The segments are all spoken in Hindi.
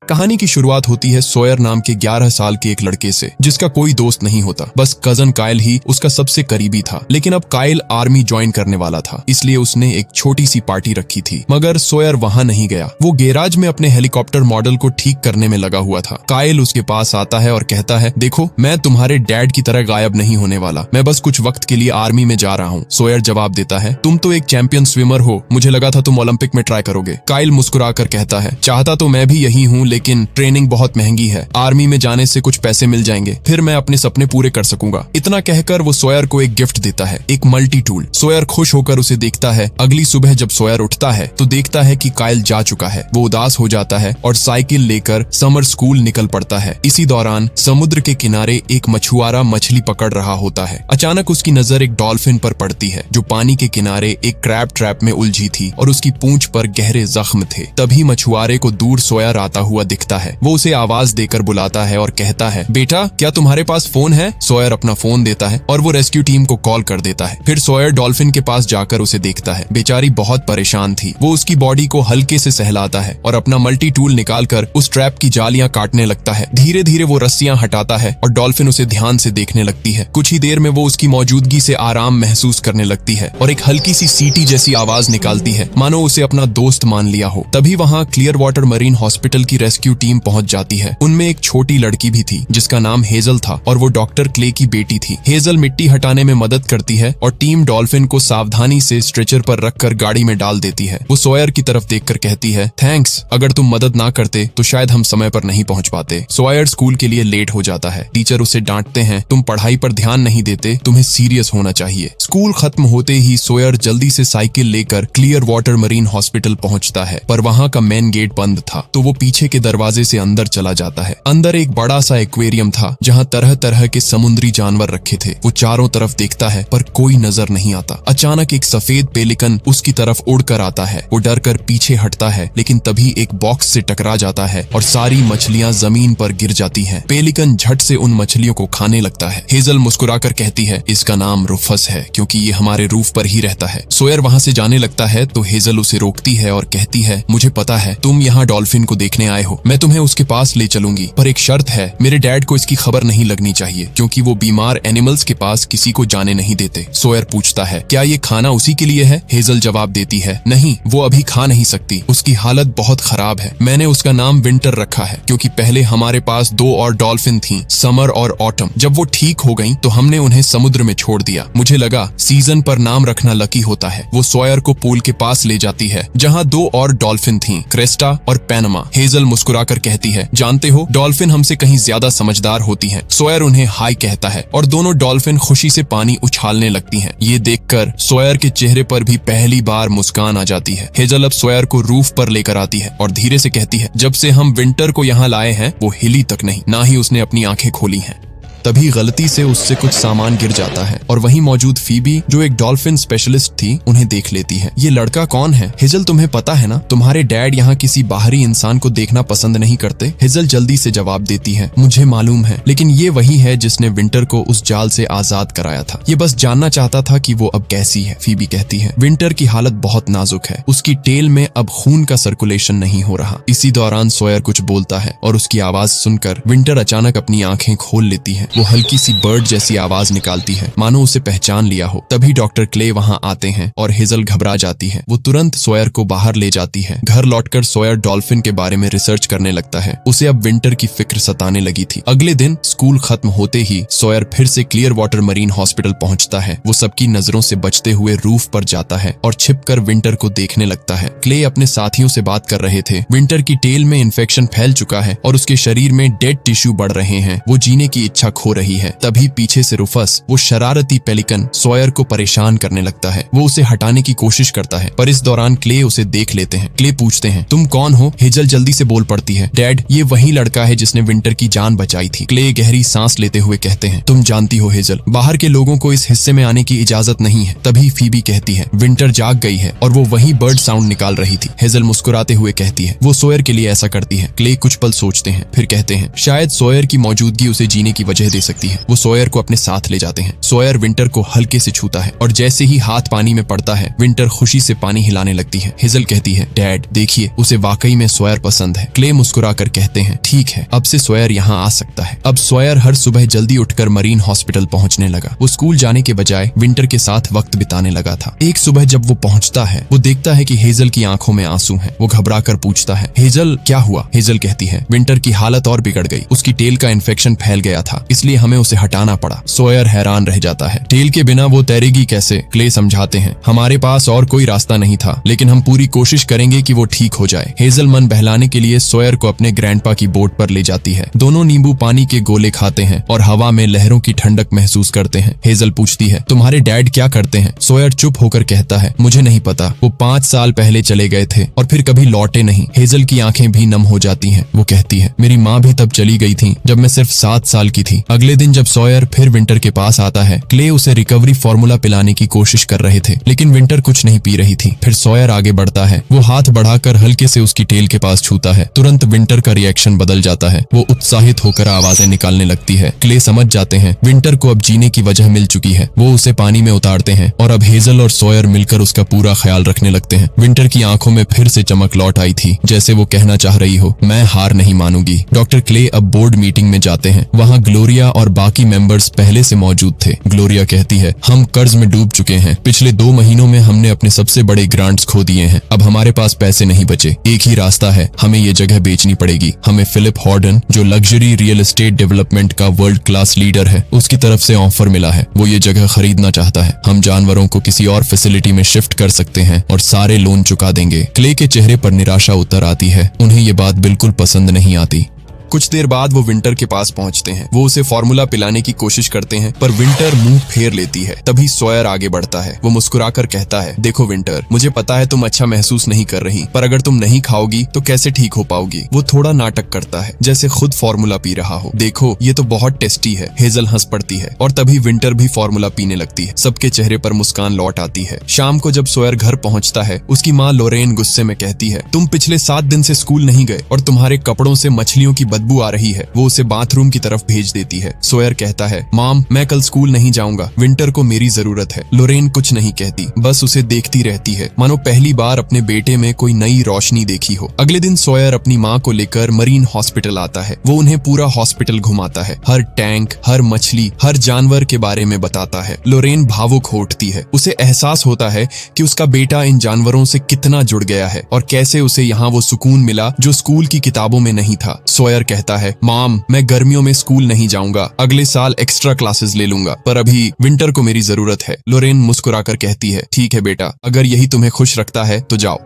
कहानी की शुरुआत होती है सोयर नाम के 11 साल के एक लड़के से, जिसका कोई दोस्त नहीं होता, बस कजन काइल ही उसका सबसे करीबी था। लेकिन अब काइल आर्मी ज्वाइन करने वाला था, इसलिए उसने एक छोटी सी पार्टी रखी थी। मगर सोयर वहां नहीं गया। वो गैराज में अपने हेलीकॉप्टर मॉडल को ठीक करने में लगा हुआ था। काइल उसके पास आता है और कहता है, देखो मैं तुम्हारे डैड की तरह गायब नहीं होने वाला, मैं बस कुछ वक्त के लिए आर्मी में जा रहा हूँ। सोयर जवाब देता है, तुम तो एक चैंपियन स्विमर हो, मुझे लगा था तुम ओलंपिक में ट्राई करोगे। काइल मुस्कुराकर कहता है, चाहता तो मैं भी यही हूँ, लेकिन ट्रेनिंग बहुत महंगी है। आर्मी में जाने से कुछ पैसे मिल जाएंगे, फिर मैं अपने सपने पूरे कर सकूंगा। इतना कहकर वो सोयर को एक गिफ्ट देता है, एक मल्टी टूल। सोयर खुश होकर उसे देखता है। अगली सुबह जब सोयर उठता है तो देखता है कि काइल जा चुका है। वो उदास हो जाता है और साइकिल लेकर समर स्कूल निकल पड़ता है। इसी दौरान समुद्र के किनारे एक मछुआरा मछली पकड़ रहा होता है। अचानक उसकी नजर एक डॉल्फिन पर पड़ती है, जो पानी के किनारे एक क्रैब ट्रैप में उलझी थी और उसकी पूंछ पर गहरे जख्म थे। तभी मछुआरे को दूर सोयर आता हुआ दिखता है। वो उसे आवाज देकर बुलाता है और कहता है, बेटा क्या तुम्हारे पास फोन है? सोयर अपना फोन देता है और वो रेस्क्यू टीम को कॉल कर देता है। फिर सोयर डॉल्फिन के पास जाकर उसे देखता है। बेचारी बहुत परेशान थी। वो उसकी बॉडी को हल्के से सहलाता है और अपना मल्टी टूल निकालकर उस ट्रैप की जालियां काटने लगता है। धीरे धीरे वो रस्सियां हटाता है और डॉल्फिन उसे ध्यान से देखने लगती है। कुछ ही देर में वो उसकी मौजूदगी से आराम महसूस करने लगती है और एक हल्की सी सीटी जैसी आवाज निकालती है, मानो उसे अपना दोस्त मान लिया हो। तभी वहाँ क्लियर वाटर मरीन हॉस्पिटल की रेस्क्यू टीम पहुंच जाती है। उनमें एक छोटी लड़की भी थी जिसका नाम हेजल था और वो डॉक्टर क्ले की बेटी थी। हेजल मिट्टी हटाने में मदद करती है और टीम डॉल्फिन को सावधानी से स्ट्रेचर पर रखकर गाड़ी में डाल देती है। वो सोयर की तरफ देखकर कहती है, थैंक्स, अगर तुम मदद ना करते तो शायद हम समय पर नहीं पहुंच पाते। सोयर स्कूल के लिए लेट हो जाता है। टीचर उसे डांटते हैं, तुम पढ़ाई पर ध्यान नहीं देते, तुम्हें सीरियस होना चाहिए। स्कूल खत्म होते ही सोयर जल्दी से साइकिल लेकर क्लियर वाटर मरीन हॉस्पिटल पहुंचता है, पर वहां का मेन गेट बंद था, तो वो पीछे के दरवाजे से अंदर चला जाता है। अंदर एक बड़ा सा एक्वेरियम था जहां तरह तरह के समुद्री जानवर रखे थे। वो चारों तरफ देखता है पर कोई नजर नहीं आता। अचानक एक सफेद पेलिकन उसकी तरफ उड़कर आता है। वो डर कर पीछे हटता है, लेकिन तभी एक बॉक्स से टकरा जाता है और सारी मछलियां जमीन पर गिर जाती हैं। पेलिकन झट से उन मछलियों को खाने लगता है। हेजल मुस्कुराकर कहती है, इसका नाम रुफस है क्योंकि ये हमारे रूफ पर ही रहता है। सोयर वहां से जाने लगता है तो हेजल उसे रोकती है और कहती है, मुझे पता है तुम यहाँ डॉल्फिन को देखने आए हो, मैं तुम्हें उसके पास ले चलूंगी, पर एक शर्त है, मेरे डैड को इसकी खबर नहीं लगनी चाहिए क्योंकि वो बीमार एनिमल्स के पास किसी को जाने नहीं देते। सोयर पूछता है, क्या ये खाना उसी के लिए है? हेजल जवाब देती है, नहीं, वो अभी खा नहीं सकती, उसकी हालत बहुत खराब है। मैंने उसका नाम विंटर रखा है क्योंकि पहले हमारे पास 2 और डॉल्फिन थीं, समर और ऑटम। जब वो ठीक हो गईं तो हमने उन्हें समुद्र में छोड़ दिया। मुझे लगा सीजन पर नाम रखना लकी होता है। वो सोयर को पूल के पास ले जाती है जहाँ 2 और डॉल्फिन थीं, क्रेस्टा और पैनमा। हेजल मुस्कुराकर कहती है, जानते हो डॉल्फिन हमसे कहीं ज्यादा समझदार होती हैं। सोयर उन्हें हाय कहता है और दोनों डॉल्फिन खुशी से पानी उछालने लगती हैं। ये देखकर सोयर के चेहरे पर भी पहली बार मुस्कान आ जाती है। हेजल अब सोयर को रूफ पर लेकर आती है और धीरे से कहती है, जब से हम विंटर को यहाँ लाए हैं वो हिली तक नहीं, ना ही उसने अपनी आंखें खोली हैं। तभी गलती से उससे कुछ सामान गिर जाता है और वहीं मौजूद फीबी, जो एक डॉल्फिन स्पेशलिस्ट थी, उन्हें देख लेती है। ये लड़का कौन है? हेजल, तुम्हें पता है ना, तुम्हारे डैड यहाँ किसी बाहरी इंसान को देखना पसंद नहीं करते। हेजल जल्दी से जवाब देती है, मुझे मालूम है, लेकिन ये वही है जिसने विंटर को उस जाल से आजाद कराया था। ये बस जानना चाहता था कि वो अब कैसी है। फीबी कहती है, विंटर की हालत बहुत नाजुक है, उसकी टेल में अब खून का सर्कुलेशन नहीं हो रहा। इसी दौरान सोयर कुछ बोलता है और उसकी आवाज सुनकर विंटर अचानक अपनी आंखें खोल लेती है। वो हल्की सी बर्ड जैसी आवाज निकालती है, मानो उसे पहचान लिया हो। तभी डॉक्टर क्ले वहां आते हैं और हेजल घबरा जाती है। वो तुरंत सोयर को बाहर ले जाती है। घर लौटकर सोयर डॉल्फिन के बारे में रिसर्च करने लगता है। उसे अब विंटर की फिक्र सताने लगी थी। अगले दिन स्कूल खत्म होते ही सोयर फिर से क्लियर वाटर मरीन हॉस्पिटल पहुंचता है। वो सबकी नजरों से बचते हुए रूफ पर जाता है और छिपकर विंटर को देखने लगता है। क्ले अपने साथियों से बात कर रहे थे। विंटर की टेल में इन्फेक्शन फैल चुका है और उसके शरीर में डेड टिश्यू बढ़ रहे हैं। वो जीने की इच्छा खो रही है। तभी पीछे से रुफस, वो शरारती पेलिकन, सोयर को परेशान करने लगता है। वो उसे हटाने की कोशिश करता है, पर इस दौरान क्ले उसे देख लेते हैं। क्ले पूछते हैं, तुम कौन हो? हेजल जल्दी से बोल पड़ती है, डैड, ये वही लड़का है जिसने विंटर की जान बचाई थी। क्ले गहरी सांस लेते हुए कहते हैं, तुम जानती हो हेजल, बाहर के लोगों को इस हिस्से में आने की इजाजत नहीं है। तभी फीबी कहती है, विंटर जाग गई है और वो वही बर्ड साउंड निकाल रही थी। हेजल मुस्कुराते हुए कहती है, वो सोयर के लिए ऐसा करती है। क्ले कुछ पल सोचते हैं, फिर कहते हैं, शायद सोयर की मौजूदगी उसे जीने की वजह दे सकती है। वो सॉयर को अपने साथ ले जाते हैं। सॉयर विंटर को हल्के से छूता है और जैसे ही हाथ पानी में पड़ता है विंटर खुशी से पानी हिलाने लगती है। हेजल कहती है, डैड देखिए उसे वाकई में सॉयर पसंद है। क्ले मुस्कुरा कर कहते हैं, ठीक है अब से सॉयर यहाँ आ सकता है। अब सॉयर हर सुबह जल्दी उठकर मरीन हॉस्पिटल पहुंचने लगा। वो स्कूल जाने के बजाय विंटर के साथ वक्त बिताने लगा था। एक सुबह जब वो पहुंचता है वो देखता है कि हेजल की आंखों में आंसू हैं। वो घबरा कर पूछता है, हेजल क्या हुआ? हेजल कहती है, विंटर की हालत और बिगड़ गई। उसकी टेल का इन्फेक्शन फैल गया था, इसलिए हमें उसे हटाना पड़ा। सॉयर हैरान रह जाता है, टेल के बिना वो तैरेगी कैसे? क्ले समझाते हैं, हमारे पास और कोई रास्ता नहीं था, लेकिन हम पूरी कोशिश करेंगे कि वो ठीक हो जाए। हेजल मन बहलाने के लिए सॉयर को अपने ग्रैंडपा की बोट पर ले जाती है। दोनों नींबू पानी के गोले खाते हैं और हवा में लहरों की ठंडक महसूस करते हैं। हेजल पूछती है, तुम्हारे डैड क्या करते हैं? सॉयर चुप होकर कहता है, मुझे नहीं पता, वो 5 साल पहले चले गए थे और फिर कभी लौटे नहीं। हेजल की आंखें भी नम हो जाती हैं। वो कहती है, मेरी माँ भी तब चली गई थी जब मैं सिर्फ 7 साल की थी। अगले दिन जब सॉयर फिर विंटर के पास आता है, क्ले उसे रिकवरी फार्मूला पिलाने की कोशिश कर रहे थे, लेकिन विंटर कुछ नहीं पी रही थी। फिर सॉयर आगे बढ़ता है, वो हाथ बढ़ाकर हल्के से उसकी टेल के पास छूता है। तुरंत विंटर का रिएक्शन बदल जाता है। वो उत्साहित होकर आवाजें निकालने लगती है। क्ले समझ जाते हैं विंटर को अब जीने की वजह मिल चुकी है। वो उसे पानी में उतारते हैं और अब हेजल और सॉयर मिलकर उसका पूरा ख्याल रखने लगते हैं। विंटर की आंखों में फिर से चमक लौट आई थी, जैसे वो कहना चाह रही हो, मैं हार नहीं मानूंगी। डॉक्टर क्ले अब बोर्ड मीटिंग में जाते हैं। वहाँ ग्लोरिया और बाकी मेंबर्स पहले से मौजूद थे। ग्लोरिया कहती है, हम कर्ज में डूब चुके हैं। पिछले 2 महीनों में हमने अपने सबसे बड़े ग्रांट्स खो दिए हैं। अब हमारे पास पैसे नहीं बचे। एक ही रास्ता है, हमें ये जगह बेचनी पड़ेगी। हमें फिलिप हॉर्डन, जो लग्जरी रियल एस्टेट डेवलपमेंट का वर्ल्ड क्लास लीडर है, उसकी तरफ से ऑफर मिला है। वो ये जगह खरीदना चाहता है। हम जानवरों को किसी और फैसिलिटी में शिफ्ट कर सकते हैं और सारे लोन चुका देंगे। क्ले के चेहरे पर निराशा उतर आती है। उन्हें ये बात बिल्कुल पसंद नहीं आती। कुछ देर बाद वो विंटर के पास पहुंचते हैं। वो उसे फार्मूला पिलाने की कोशिश करते हैं, पर विंटर मुंह फेर लेती है। तभी सॉयर आगे बढ़ता है। वो मुस्कुराकर कहता है, देखो विंटर, मुझे पता है तुम अच्छा महसूस नहीं कर रही, पर अगर तुम नहीं खाओगी तो कैसे ठीक हो पाओगी? वो थोड़ा नाटक करता है, जैसे खुद फार्मूला पी रहा हो। देखो ये तो बहुत टेस्टी है। हेजल हंस पड़ती है और तभी विंटर भी फार्मूला पीने लगती है। सबके चेहरे पर मुस्कान लौट आती है। शाम को जब सॉयर घर पहुंचता है, उसकी माँ लोरेन गुस्से में कहती है, तुम पिछले 7 दिन से स्कूल नहीं गए और तुम्हारे कपड़ों से मछलियों की बदबू आ रही है। वो उसे बाथरूम की तरफ भेज देती है। सॉयर कहता है, मॉम मैं कल स्कूल नहीं जाऊंगा, विंटर को मेरी जरूरत है। लोरेन कुछ नहीं कहती, बस उसे देखती रहती है, मानो पहली बार अपने बेटे में कोई नई रोशनी देखी हो। अगले दिन सॉयर अपनी माँ को लेकर मरीन हॉस्पिटल आता है। वो उन्हें पूरा हॉस्पिटल घुमाता है, हर टैंक, हर मछली, हर जानवर के बारे में बताता है। लोरेन भावुक हो उठती है। उसे एहसास होता है कि उसका बेटा इन जानवरों से कितना जुड़ गया है और कैसे उसे यहाँ वो सुकून मिला जो स्कूल की किताबों में नहीं था। सॉयर कहता है, मॉम मैं गर्मियों में स्कूल नहीं जाऊंगा, अगले साल एक्स्ट्रा क्लासेस ले लूंगा, पर अभी विंटर को मेरी जरूरत है। लोरेन मुस्कुराकर कहती है, ठीक है बेटा, अगर यही तुम्हें खुश रखता है तो जाओ।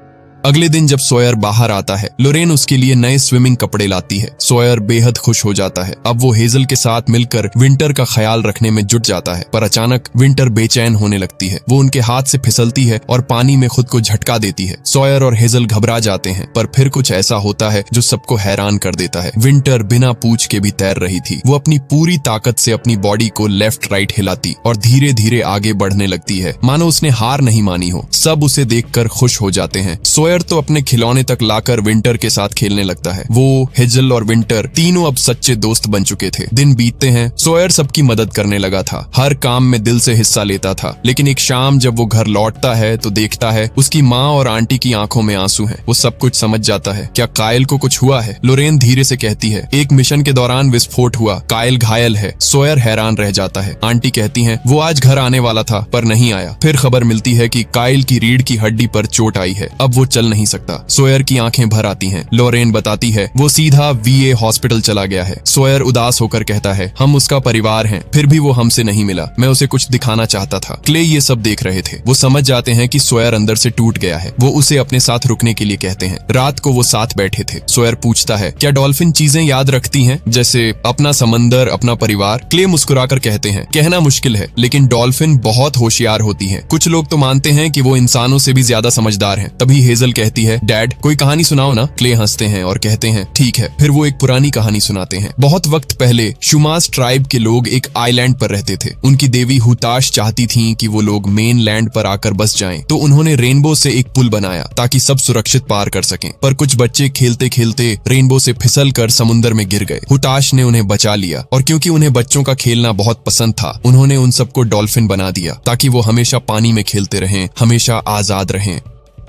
अगले दिन जब सॉयर बाहर आता है, लोरेन उसके लिए नए स्विमिंग कपड़े लाती है। सॉयर बेहद खुश हो जाता है। अब वो हेजल के साथ मिलकर विंटर का ख्याल रखने में जुट जाता है, पर अचानक विंटर बेचैन होने लगती है। वो उनके हाथ से फिसलती है और पानी में खुद को झटका देती है। सॉयर और हेजल घबरा जाते हैं, पर फिर कुछ ऐसा होता है जो सबको हैरान कर देता है। विंटर बिना पूछ के भी तैर रही थी। वो अपनी पूरी ताकत से अपनी बॉडी को लेफ्ट राइट हिलाती और धीरे धीरे आगे बढ़ने लगती है, मानो उसने हार नहीं मानी हो। सब उसे देखकर खुश हो जाते हैं। सॉयर तो अपने खिलौने तक लाकर विंटर के साथ खेलने लगता है। वो, हेजल और विंटर तीनों अब सच्चे दोस्त बन चुके थे। दिन बीतते हैं। सॉयर सबकी मदद करने लगा था, हर काम में दिल से हिस्सा लेता था। लेकिन एक शाम जब वो घर लौटता है तो देखता है उसकी माँ और आंटी की आंखों में आंसू हैं। वो सब कुछ समझ जाता है। क्या कायल को कुछ हुआ है? लोरेन धीरे से कहती है, एक मिशन के दौरान विस्फोट हुआ, कायल घायल है। सॉयर हैरान रह जाता है। आंटी कहती हैं, वो आज घर आने वाला था पर नहीं आया। फिर खबर मिलती है कि कायल की रीढ़ की हड्डी पर चोट आई है, अब वो चल नहीं सकता। सॉयर की आंखें भर आती हैं। लोरेन बताती है, वो सीधा VA हॉस्पिटल चला गया है। सॉयर उदास होकर कहता है, हम उसका परिवार हैं, फिर भी वो हमसे नहीं मिला। मैं उसे कुछ दिखाना चाहता था। क्ले ये सब देख रहे थे। वो समझ जाते हैं कि सॉयर अंदर से टूट गया है। वो उसे अपने साथ रुकने के लिए कहते हैं। रात को वो साथ बैठे थे। सॉयर पूछता है, क्या डॉल्फिन चीजें याद रखती हैं, जैसे अपना समंदर, अपना परिवार? क्ले मुस्कुराकर कहते हैं, कहना मुश्किल है, लेकिन डॉल्फिन बहुत होशियार होती हैं। कुछ लोग तो मानते हैं कि वो इंसानों से भी ज्यादा समझदार हैं। तभी हेजल हेजल कहती है, डैड कोई कहानी सुनाओ ना। क्ले हंसते हैं और कहते हैं, ठीक है। फिर वो एक पुरानी कहानी सुनाते हैं। बहुत वक्त पहले शुमास ट्राइब के लोग एक आइलैंड पर रहते थे। उनकी देवी हुताश चाहती थी कि वो लोग मेन लैंड पर आकर बस जाएं, तो उन्होंने रेनबो से एक पुल बनाया ताकि सब सुरक्षित पार कर सकें। पर कुछ बच्चे खेलते खेलते रेनबो से फिसल कर समुद्र में गिर गए। हुताश ने उन्हें बचा लिया और क्योंकि उन्हें बच्चों का खेलना बहुत पसंद था, उन्होंने उन सबको डॉल्फिन बना दिया ताकि वो हमेशा पानी में खेलते रहें, हमेशा आजाद रहें।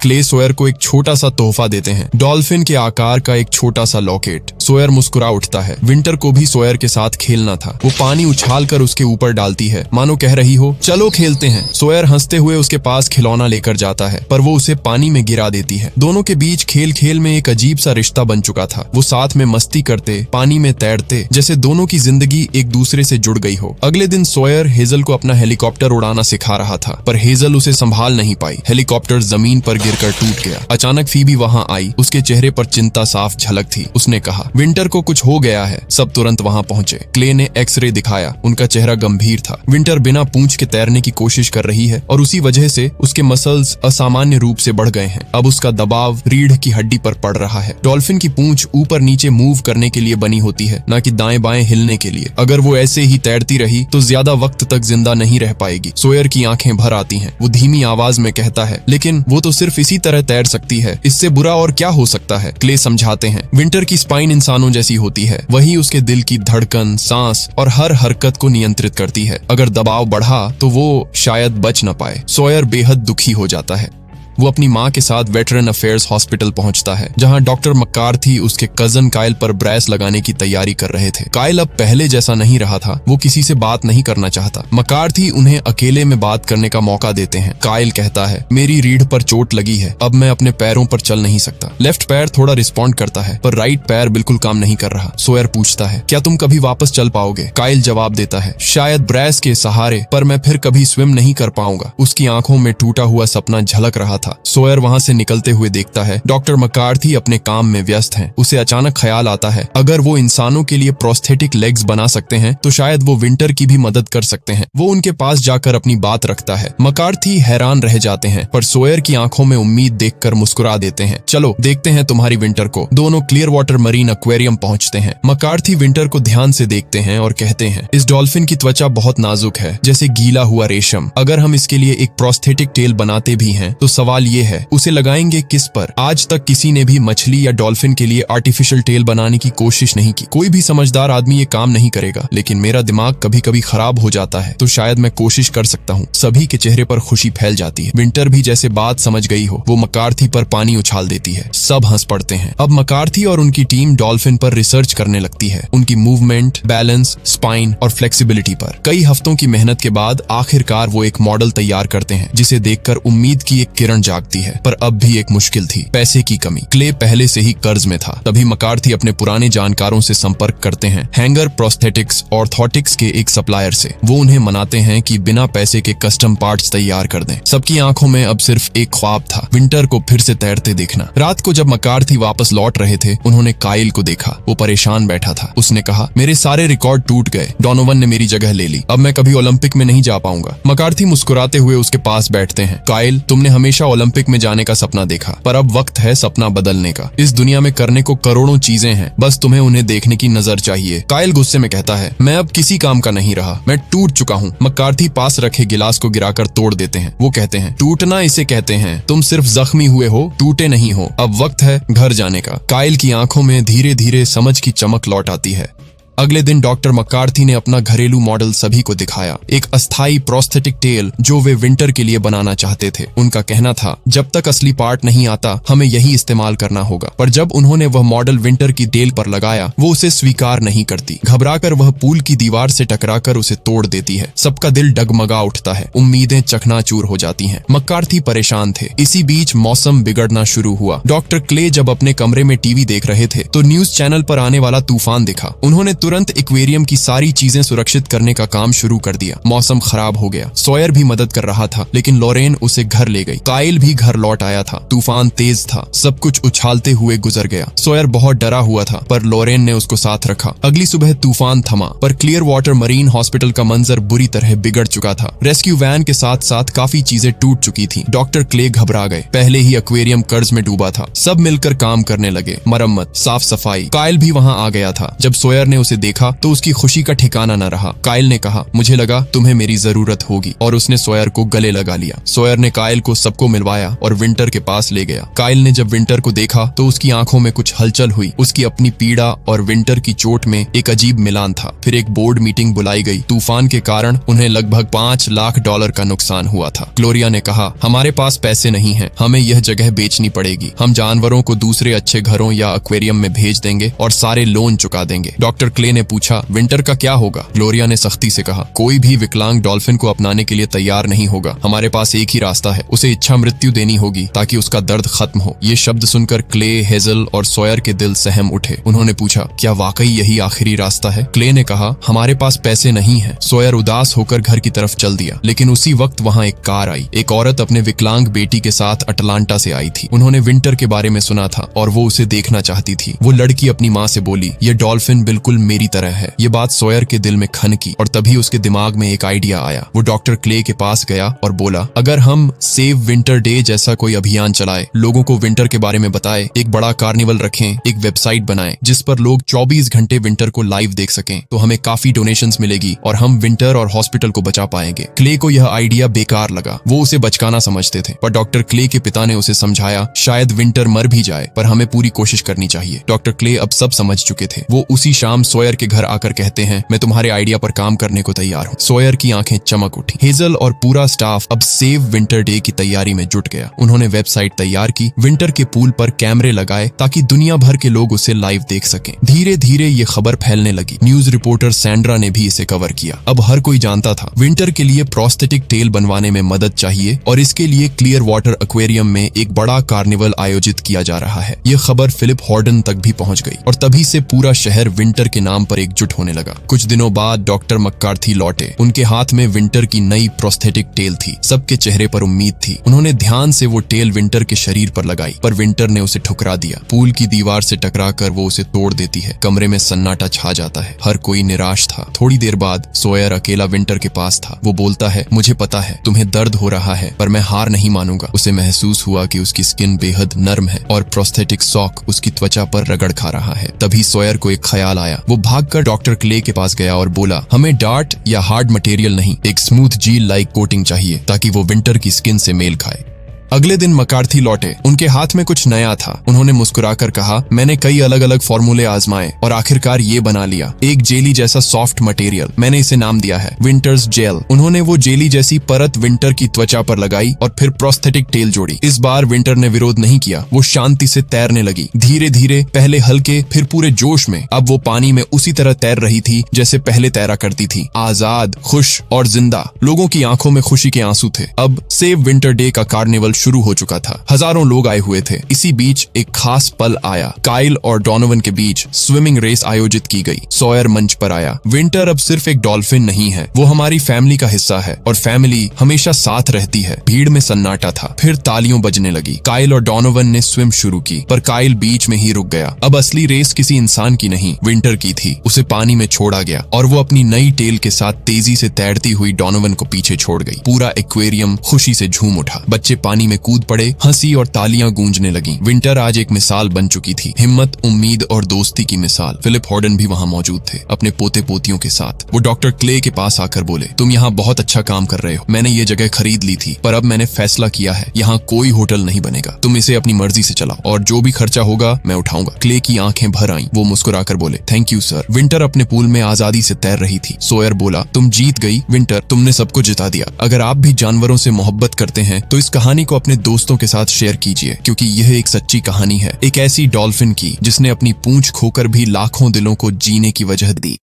क्ले सोयर को एक छोटा सा तोहफा देते हैं, डॉल्फिन के आकार का एक छोटा सा लॉकेट। सोयर मुस्कुरा उठता है। विंटर को भी सोयर के साथ खेलना था। वो पानी उछालकर उसके ऊपर डालती है, मानो कह रही हो, चलो खेलते हैं। सोयर हंसते हुए उसके पास खिलौना लेकर जाता है, पर वो उसे पानी में गिरा देती है। दोनों के बीच खेल खेल में एक अजीब सा रिश्ता बन चुका था। वो साथ में मस्ती करते, पानी में तैरते, जैसे दोनों की जिंदगी एक दूसरे से जुड़ गई हो। अगले दिन सोयर हेजल को अपना हेलीकॉप्टर उड़ाना सिखा रहा था, पर हेजल उसे संभाल नहीं पाई। हेलीकॉप्टर जमीन पर गिरकर टूट गया। अचानक फीबी वहां आई। उसके चेहरे पर चिंता साफ झलक थी। उसने कहा, विंटर को कुछ हो गया है। सब तुरंत वहां पहुंचे। क्ले ने एक्सरे दिखाया। उनका चेहरा गंभीर था। विंटर बिना पूंछ के तैरने की कोशिश कर रही है और उसी वजह से उसके मसल्स असामान्य रूप से बढ़ गए हैं। अब उसका दबाव रीढ़ की हड्डी पर पड़ रहा है। डॉल्फिन की पूंछ ऊपर नीचे मूव करने के लिए बनी होती है, न कि दाएं बाएं हिलने के लिए। अगर वो ऐसे ही तैरती रही तो ज्यादा वक्त तक जिंदा नहीं रह पाएगी। सोयर की आंखें भर आती हैं। वो धीमी आवाज में कहता है, लेकिन वो तो सिर्फ इसी तरह तैर सकती है, इससे बुरा और क्या हो सकता है। क्ले समझाते हैं, विंटर की स्पाइन इंसानों जैसी होती है। वही उसके दिल की धड़कन, सांस और हर हरकत को नियंत्रित करती है। अगर दबाव बढ़ा तो वो शायद बच न पाए। सोयर बेहद दुखी हो जाता है। वो अपनी माँ के साथ वेटरन अफेयर्स हॉस्पिटल पहुंचता है, जहां डॉक्टर मक्कार्थी उसके कजन काइल पर ब्रेस लगाने की तैयारी कर रहे थे। काइल अब पहले जैसा नहीं रहा था। वो किसी से बात नहीं करना चाहता। मक्कार्थी उन्हें अकेले में बात करने का मौका देते हैं। काइल कहता है, मेरी रीढ़ पर चोट लगी है, अब मैं अपने पैरों पर चल नहीं सकता। लेफ्ट पैर थोड़ा रिस्पॉन्ड करता है, पर राइट पैर बिल्कुल काम नहीं कर रहा। सोयर पूछता है, क्या तुम कभी वापस चल पाओगे? काइल जवाब देता है, शायद ब्रेस के सहारे, पर मैं फिर कभी स्विम नहीं कर पाऊंगा। उसकी आंखों में टूटा हुआ सपना झलक रहा था। सोयर वहां से निकलते हुए देखता है डॉक्टर मक्कार्थी अपने काम में व्यस्त हैं। उसे अचानक ख्याल आता है, अगर वो इंसानों के लिए प्रोस्थेटिक लेग्स बना सकते हैं तो शायद वो विंटर की भी मदद कर सकते हैं। वो उनके पास जाकर अपनी बात रखता है। मक्कार्थी हैरान रह जाते हैं, पर सोयर की आंखों में उम्मीद देखकर मुस्कुरा देते हैं। चलो देखते हैं तुम्हारी विंटर को। दोनों क्लियर वाटर मरीन एक्वेरियम पहुंचते हैं। मक्कार्थी विंटर को ध्यान से देखते हैं और कहते हैं, इस डॉल्फिन की त्वचा बहुत नाजुक है, जैसे गीला हुआ रेशम। अगर हम इसके लिए एक प्रोस्थेटिक टेल बनाते भी हैं तो सवाल ये है, उसे लगाएंगे किस पर? आज तक किसी ने भी मछली या डॉल्फिन के लिए आर्टिफिशियल टेल बनाने की कोशिश नहीं की। कोई भी समझदार आदमी ये काम नहीं करेगा, लेकिन मेरा दिमाग कभी कभी खराब हो जाता है, तो शायद मैं कोशिश कर सकता हूँ। सभी के चेहरे पर खुशी फैल जाती है। विंटर भी जैसे बात समझ गई हो, वो मक्कार्थी पर पानी उछाल देती है। सब हंस पड़ते हैं। अब मक्कार्थी और उनकी टीम डॉल्फिन पर रिसर्च करने लगती है, उनकी मूवमेंट, बैलेंस, स्पाइन और फ्लेक्सिबिलिटी पर। कई हफ्तों की मेहनत के बाद आखिरकार वो एक मॉडल तैयार करते हैं, जिसे देखकर उम्मीद की एक किरण जागती है। पर अब भी एक मुश्किल थी, पैसे की कमी। क्ले पहले से ही कर्ज में था। तभी मक्कार्थी अपने पुराने जानकारों से संपर्क करते हैं, हैंगर प्रोस्थेटिक्स ऑर्थोटिक्स के एक सप्लायर से। वो उन्हें मनाते हैं कि बिना पैसे के कस्टम पार्ट्स तैयार कर दें। सबकी आंखों में अब सिर्फ एक ख्वाब था, विंटर को फिर से तैरते देखना। रात को जब मक्कार्थी वापस लौट रहे थे, उन्होंने काइल को देखा। वो परेशान बैठा था। उसने कहा, मेरे सारे रिकॉर्ड टूट गए, डोनोवन ने मेरी जगह ले ली, अब मैं कभी ओलंपिक में नहीं जा पाऊंगा। मक्कार्थी मुस्कुराते हुए उसके पास बैठते हैं। काइल, तुमने हमेशा ओलंपिक में जाने का सपना देखा, पर अब वक्त है सपना बदलने का। इस दुनिया में करने को करोड़ों चीजें हैं, बस तुम्हें उन्हें देखने की नजर चाहिए। काइल गुस्से में कहता है, मैं अब किसी काम का नहीं रहा, मैं टूट चुका हूँ। मक्कार्थी पास रखे गिलास को गिराकर तोड़ देते हैं। वो कहते हैं, टूटना इसे कहते हैं, तुम सिर्फ जख्मी हुए हो, टूटे नहीं हो। अब वक्त है घर जाने का। काइल की आंखों में धीरे धीरे समझ की चमक लौट आती है। अगले दिन डॉक्टर मक्कार्थी ने अपना घरेलू मॉडल सभी को दिखाया, एक अस्थाई प्रोस्थेटिक टेल जो वे विंटर के लिए बनाना चाहते थे। उनका कहना था, जब तक असली पार्ट नहीं आता हमें यही इस्तेमाल करना होगा। पर जब उन्होंने वह मॉडल विंटर की टेल पर लगाया, वो उसे स्वीकार नहीं करती। घबराकर वह पूल की दीवार से टकराकर उसे तोड़ देती है। सबका दिल डगमगा उठता है, उम्मीदें चकनाचूर हो जाती हैं। मक्कार्थी परेशान थे। इसी बीच मौसम बिगड़ना शुरू हुआ। डॉक्टर क्ले जब अपने कमरे में टीवी देख रहे थे तो न्यूज चैनल पर आने वाला तूफान दिखा। उन्होंने तुरंत एक्वेरियम की सारी चीजें सुरक्षित करने का काम शुरू कर दिया। मौसम खराब हो गया। सॉयर भी मदद कर रहा था, लेकिन लॉरेन उसे घर ले गई। काइल भी घर लौट आया था। तूफान तेज था, सब कुछ उछालते हुए गुजर गया। सॉयर बहुत डरा हुआ था, पर लॉरेन ने उसको साथ रखा। अगली सुबह तूफान थमा, पर क्लियर वाटर मरीन हॉस्पिटल का मंजर बुरी तरह बिगड़ चुका था। रेस्क्यू वैन के साथ साथ काफी चीजें टूट चुकी थी। डॉक्टर क्ले घबरा गए। पहले ही एक्वेरियम कर्ज में डूबा था। सब मिलकर काम करने लगे, मरम्मत, साफ सफाई। काइल भी वहां आ गया था। जब सॉयर ने उसे देखा तो उसकी खुशी का ठिकाना न रहा। काइल ने कहा, मुझे लगा तुम्हें मेरी जरूरत होगी, और उसने सॉयर को गले लगा लिया। सॉयर ने काइल को सबको मिलवाया और विंटर के पास ले गया। काइल ने जब विंटर को देखा तो उसकी आंखों में कुछ हलचल हुई। उसकी अपनी पीड़ा और विंटर की चोट में एक अजीब मिलान था। फिर एक बोर्ड मीटिंग बुलाई गई। तूफान के कारण उन्हें लगभग $5 लाख का नुकसान हुआ था। ग्लोरिया ने कहा, हमारे पास पैसे नहीं हैं, हमें यह जगह बेचनी पड़ेगी। हम जानवरों को दूसरे अच्छे घरों या एक्वेरियम में भेज देंगे और सारे लोन चुका देंगे। डॉक्टर क्ले ने पूछा, विंटर का क्या होगा? ग्लोरिया ने सख्ती से कहा, कोई भी विकलांग डॉल्फिन को अपनाने के लिए तैयार नहीं होगा। हमारे पास एक ही रास्ता है, उसे इच्छा मृत्यु देनी होगी ताकि उसका दर्द खत्म हो। ये शब्द सुनकर क्ले, हेजल और सॉयर के दिल सहम उठे। उन्होंने पूछा, क्या वाकई यही आखिरी रास्ता है? क्ले ने कहा, हमारे पास पैसे नहीं है। सॉयर उदास होकर घर की तरफ चल दिया, लेकिन उसी वक्त वहां एक कार आई। एक औरत अपने विकलांग बेटी के साथ अटलांटा से आई थी। उन्होंने विंटर के बारे में सुना था और वो उसे देखना चाहती थी। वो लड़की अपनी माँ से बोली, ये डॉल्फिन बिल्कुल मेरी तरह है। ये बात सॉयर के दिल में खनकी और तभी उसके दिमाग में एक आइडिया आया। वो डॉक्टर क्ले के पास गया और बोला, अगर हम सेव विंटर डे जैसा कोई अभियान चलाए, लोगों को विंटर के बारे में बताए, एक बड़ा कार्निवल रखें, एक वेबसाइट बनाए जिस पर लोग 24 घंटे विंटर को लाइव देख सकें, तो हमें काफी डोनेशंस मिलेगी और हम विंटर और हॉस्पिटल को बचा पाएंगे। क्ले को यह आइडिया बेकार लगा। वो उसे बचकाना समझते थे, पर डॉक्टर क्ले के पिता ने उसे समझाया, शायद विंटर मर भी जाए, पर हमें पूरी कोशिश करनी चाहिए। डॉक्टर क्ले अब सब समझ चुके थे। वो उसी शाम सॉयर के घर आकर कहते हैं, मैं तुम्हारे आइडिया पर काम करने को तैयार हूँ। सॉयर की आंखें चमक उठी। हेजल और पूरा स्टाफ अब सेव विंटर डे की तैयारी में जुट गया। उन्होंने वेबसाइट तैयार की, विंटर के पूल पर कैमरे लगाए ताकि दुनिया भर के लोग उसे लाइव देख सकें। धीरे धीरे ये खबर फैलने लगी। न्यूज रिपोर्टर सैंड्रा ने भी इसे कवर किया। अब हर कोई जानता था विंटर के लिए प्रोस्थेटिक टेल बनवाने में मदद चाहिए और इसके लिए क्लियर वाटर एक्वेरियम में एक बड़ा कार्निवल आयोजित किया जा रहा है। ये खबर फिलिप हॉर्डन तक भी पहुंच गई और तभी से पूरा शहर विंटर के नाम पर एकजुट होने लगा। कुछ दिनों बाद डॉक्टर मक्कार्थी लौटे। उनके हाथ में विंटर की नई प्रोस्थेटिक टेल थी। सबके चेहरे पर उम्मीद थी। उन्होंने ध्यान से वो टेल विंटर के शरीर पर लगाई, पर विंटर ने उसे ठुकरा दिया। पूल की दीवार से टकराकर वो उसे तोड़ देती है। कमरे में सन्नाटा छा जाता है। हर कोई निराश था। थोड़ी देर बाद सॉयर अकेला विंटर के पास था। वो बोलता है, मुझे पता है तुम्हें दर्द हो रहा है, पर मैं हार नहीं मानूंगा। उसे महसूस हुआ कि उसकी स्किन बेहद नर्म है और प्रोस्थेटिक सॉक उसकी त्वचा पर रगड़ खा रहा है। तभी सॉयर को एक ख्याल आया। वो भागकर डॉक्टर क्ले के पास गया और बोला, हमें डार्ट या हार्ड मटेरियल नहीं, एक स्मूथ जील लाइक कोटिंग चाहिए ताकि वो विंटर की स्किन से मेल खाए। अगले दिन मकार्थी लौटे। उनके हाथ में कुछ नया था। उन्होंने मुस्कुराकर कहा, मैंने कई अलग अलग फॉर्मूले आजमाए और आखिरकार ये बना लिया, एक जेली जैसा सॉफ्ट मटेरियल। मैंने इसे नाम दिया है विंटर्स जेल। उन्होंने वो जेली जैसी परत विंटर की त्वचा पर लगाई और फिर प्रोस्थेटिक टेल जोड़ी। इस बार विंटर ने विरोध नहीं किया। वो शांति से तैरने लगी। धीरे धीरे, पहले हल्के फिर पूरे जोश में। अब वो पानी में उसी तरह तैर रही थी जैसे पहले तैरा करती थी, आजाद, खुश और जिंदा। लोगों की आंखों में खुशी के आंसू थे। अब सेव विंटर डे का कार्निवल शुरू हो चुका था। हजारों लोग आए हुए थे। इसी बीच एक खास पल आया। काइल और डॉनोवन के बीच स्विमिंग रेस आयोजित की गई। सॉयर मंच पर आया। विंटर अब सिर्फ एक डॉल्फिन नहीं है, वो हमारी फैमिली का हिस्सा है और फैमिली हमेशा साथ रहती है। भीड़ में सन्नाटा था। फिर तालियों बजने लगी। काइल और डॉनोवन ने स्विम शुरू की, पर काइल बीच में ही रुक गया। अब असली रेस किसी इंसान की नहीं, विंटर की थी। उसे पानी में छोड़ा गया और वो अपनी नई टेल के साथ तेजी से तैरती हुई डॉनोवन को पीछे छोड़ गई। पूरा एक्वेरियम खुशी से झूम उठा। बच्चे पानी में कूद पड़े। हंसी और तालियां गूंजने लगी। विंटर आज एक मिसाल बन चुकी थी, हिम्मत, उम्मीद और दोस्ती की मिसाल। फिलिप हॉर्डन भी वहां मौजूद थे, अपने पोते पोतियों के साथ। वो डॉक्टर क्ले के पास आकर बोले, तुम यहाँ बहुत अच्छा काम कर रहे हो। मैंने ये जगह खरीद ली थी, पर अब मैंने फैसला किया है, यहाँ कोई होटल नहीं बनेगा। तुम इसे अपनी मर्जी से चलाओ और जो भी खर्चा होगा मैं उठाऊंगा। क्ले की आंखें भर आईं। वो मुस्कुराकर बोले, थैंक यू सर। विंटर अपने पूल में आजादी से तैर रही थी। सॉयर बोला, तुम जीत गई विंटर, तुमने सबको जिता दिया। अगर आप भी जानवरों से मोहब्बत करते हैं तो इस कहानी को अपने दोस्तों के साथ शेयर कीजिए, क्योंकि यह एक सच्ची कहानी है, एक ऐसी डॉल्फिन की जिसने अपनी पूंछ खोकर भी लाखों दिलों को जीने की वजह दी।